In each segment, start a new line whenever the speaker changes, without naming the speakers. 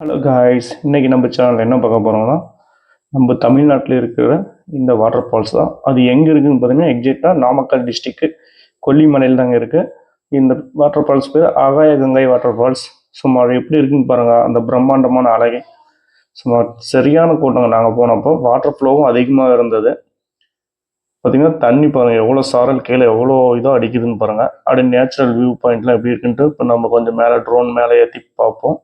Hello guys, இன்றைக்கி நம்ம சேனலில் என்ன பார்க்க போகிறோம்னா நம்ம தமிழ்நாட்டில் இருக்கிற இந்த வாட்டர் ஃபால்ஸ் தான். அது எங்கே இருக்குதுன்னு பார்த்தீங்கன்னா எக்ஸாக்டாக நாமக்கல் டிஸ்ட்ரிக்கு கொல்லிமலையில் தாங்க இருக்குது. இந்த வாட்டர் ஃபால்ஸ் பேர் ஆகாய கங்கை வாட்டர் ஃபால்ஸ். சும்மா எப்படி இருக்குன்னு பாருங்கள், அந்த பிரம்மாண்டமான அழகை. சும்மா சரியான கூட்டங்க. நாங்கள் போனப்போ வாட்டர் ஃப்ளோவும் அதிகமாக இருந்தது. பார்த்திங்கன்னா தண்ணி பாருங்கள் எவ்வளோ சாரல் கீழே எவ்வளோ இதாக அடிக்குதுன்னு பாருங்கள். அப்படியே நேச்சுரல் வியூ பாயிண்ட்லாம் எப்படி இருக்குன்ட்டு இப்போ நம்ம கொஞ்சம் மேலே ட்ரோன் மேலே ஏற்றி பார்ப்போம்.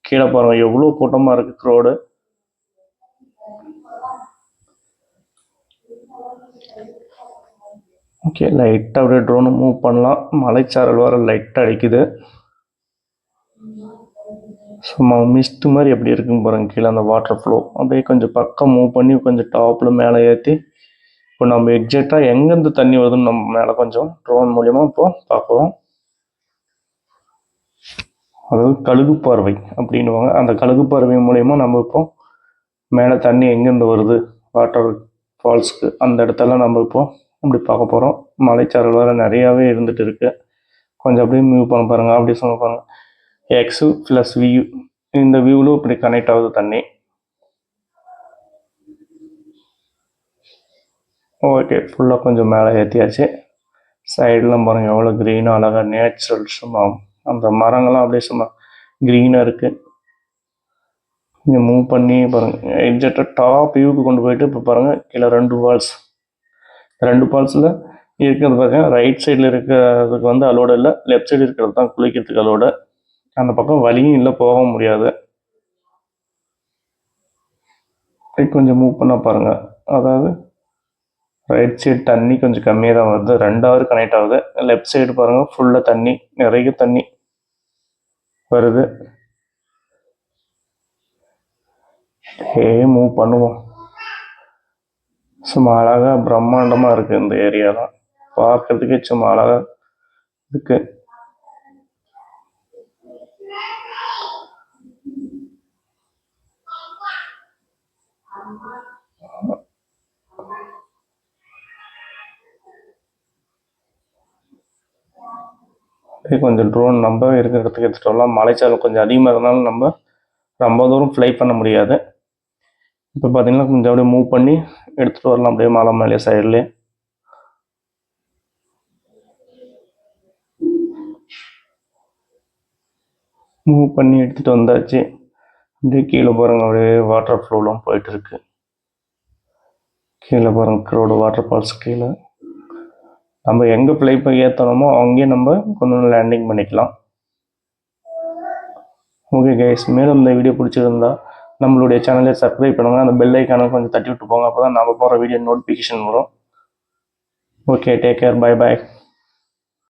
கீழே பாருங்க எவ்வளோ கூட்டமாக இருக்குது க்ரௌடு. ஓகே, லைட்டாக அப்படியே ட்ரோனை மூவ் பண்ணலாம். மலைச்சாரல் வர லைட்டாக அடிக்குது. சும்மா மிஸ்ட் மாதிரி எப்படி இருக்குன்னு பாருங்க கீழே அந்த வாட்டர் ஃப்ளோ. அப்படியே கொஞ்சம் பக்கம் மூவ் பண்ணி கொஞ்சம் டாப்பில் மேலே ஏற்றி இப்போ நம்ம எக்ஸாக்டாக எங்கேருந்து தண்ணி வருதுன்னு நம்ம மேலே கொஞ்சம் ட்ரோன் மூலியமாக இப்போ பார்க்குறோம். அதாவது கழுகு பார்வை அப்படின்வாங்க. அந்த கழுகு பார்வை மூலயமா நம்ம இப்போ மேலே தண்ணி எங்கேருந்து வருது வாட்டர் ஃபால்ஸுக்கு அந்த இடத்தெல்லாம் நம்ம இப்போ அப்படி பார்க்க போகிறோம். மலைச்சாரல் வேறு நிறையாவே இருந்துகிட்டு இருக்கு. கொஞ்சம் அப்படியே மூவ் பண்ண பாருங்கள். அப்படி சொல்ல பாருங்கள், எக்ஸு ப்ளஸ் வியூ. இந்த வியூவில் இப்படி கனெக்ட் ஆகுது தண்ணி. ஓகே, ஃபுல்லாக கொஞ்சம் மேலே ஏற்றியாச்சு. சைடெலாம் பாருங்கள் எவ்வளோ க்ரீனாக அழகாக நேச்சுரல். சும்மா அந்த மரங்கள்லாம் அப்படியே சும்மா க்ரீனாக இருக்குது. கொஞ்சம் மூவ் பண்ணி பாருங்கள் எக்ஸாக்டாக டாப் வியூக்கு கொண்டு போயிட்டு இப்போ பாருங்கள் கீழே 2 ஃபால்ஸ். 2 ஃபால்ஸில் இருக்கிறது பார்த்தீங்கன்னா ரைட் சைடில் இருக்கிறதுக்கு வந்து அலோடு இல்லை, லெஃப்ட் சைடு இருக்கிறது தான் குளிக்கிறதுக்கு அலோடு. அந்த பக்கம் வழியும் இல்லை, போக முடியாது. கொஞ்சம் மூவ் பண்ண பாருங்கள். அதாவது ரைட் சைடு தண்ணி கொஞ்சம் கம்மியாக தான் வருது, 2 ஹவர் கனெக்ட் ஆகுது. லெஃப்ட் சைடு பாருங்கள் ஃபுல்லாக தண்ணி, நிறைய தண்ணி வருது. மூவ் பண்ணுவோம். சும்மா அழகாக பிரம்மாண்டமாக இருக்குது இந்த ஏரியாலாம். பார்க்கறதுக்கே சும்மா அழகாக இருக்கு. கொஞ்சம் ட்ரோன் நம்ம இருக்கிற இடத்துக்கு எடுத்துகிட்டு வரலாம். மலைச்சாரல் கொஞ்சம் அதிகமாக இருந்தாலும் நம்ம ரொம்ப தூரம் ஃப்ளை பண்ண முடியாது. இப்போ பார்த்தீங்கன்னா கொஞ்சம் அப்படியே மூவ் பண்ணி எடுத்துகிட்டு வரலாம், அப்படியே மலை மேலே சைட்லேயே. மூவ் பண்ணி எடுத்துகிட்டு வந்தாச்சு. அப்படியே கீழே பாருங்கள் அப்படியே வாட்டர் ஃப்ளோலாம் போயிட்டு இருக்கு. கீழே பாருங்கள் க்ரௌடு வாட்டர் ஃபால்ஸ் கீழே. நம்ம எங்கே ஃப்ளை பண்ணி ஏற்றணுமோ அங்கேயே நம்ம கொஞ்சம் லேண்டிங் பண்ணிக்கலாம். ஓகே கைஸ், மேலும் இந்த வீடியோ பிடிச்சிருந்தா நம்மளுடைய சேனலை சப்ஸ்கிரைப் பண்ணுங்கள். அந்த பெல் ஐக்கானை கொஞ்சம் தட்டி விட்டு போங்க, அப்போ தான் நம்ம போகிற வீடியோ நோட்டிஃபிகேஷன் வரும். Okay, take care, bye bye.